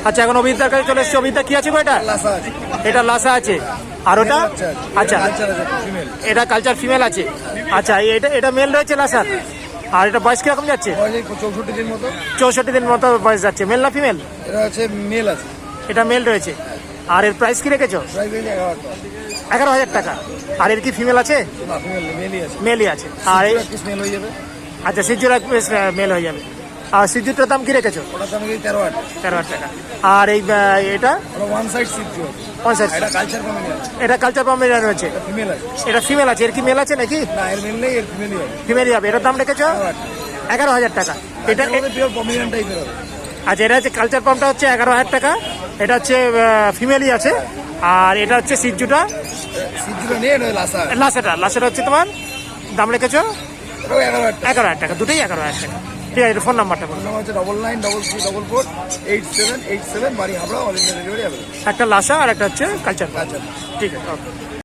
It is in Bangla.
আচ্ছা, এখন অভিজ্ঞতার কাছে চলে এসছে। অভিজ্ঞতা কি আছে গো এটা? লাসা আছে, এটা লাসা আছে। আর ওটা? আচ্ছা, কালচার আছে, ফিমেল। এটা কালচার ফিমেল আছে। আচ্ছা, এটা মেল রয়েছে লাসার। আর এটা বয়স কিরকম যাচ্ছে? 64 দিন মতো। 64 দিন মতো বয়স যাচ্ছে। মেল না ফিমেল? এটা হচ্ছে মেল আছে। এটা মেল রয়েছে। আর এর প্রাইস কি রেখেছো? প্রাইস 11,000 টাকা। আর এর কি ফিমেল আছে? না, ফিমেল মেলই আছে। মেলই আছে। আর মেল হয়ে যাবে। আচ্ছা, সিজুর মেল হয়ে যাবে। আর সিজুরটার দাম কি রেখেছো? ওটার দাম 13,000। 13,000 টাকা। আর এই এটা? ওটা ওয়ান সাইড সিজু আছে। এটা কালচার ফ্যামিলি আছে। এটা কালচার পাম্পের রয়েছে। ফিমেল আছে। এটা ফিমেল আছে। এর কি মেল আছে নাকি? না, এর মেল নেই, এর ফিমেলই আছে। ফিমেলই হবে। এটার দাম রেখেছো 11,000 টাকা। এটা পিওর পমিলিয়ান টাইপের হবে। আচ্ছা, এটা হচ্ছে কালচার পাম্পটা হচ্ছে 11,000 টাকা। এটা হচ্ছে ফিমেলই আছে। আর এটা হচ্ছে সিজুটা। সিজুটা নেই, এটা লাসা। লাসাটা হচ্ছে তোমার দাম রেখেছো এটাও 11,000 টাকা। 11,000 টাকা। দুটোই 11,000 টাকা। ঠিক আছে, ফোন নাম্বারটা বলো। নাম্বার হচ্ছে 9933448787, বাড়ি হাবড়া, অল ইন্ডিয়া ডেলিভারি হবে। একটা লাসা আর একটা হচ্ছে কালচার। আচ্ছা। ঠিক আছে, ওকে।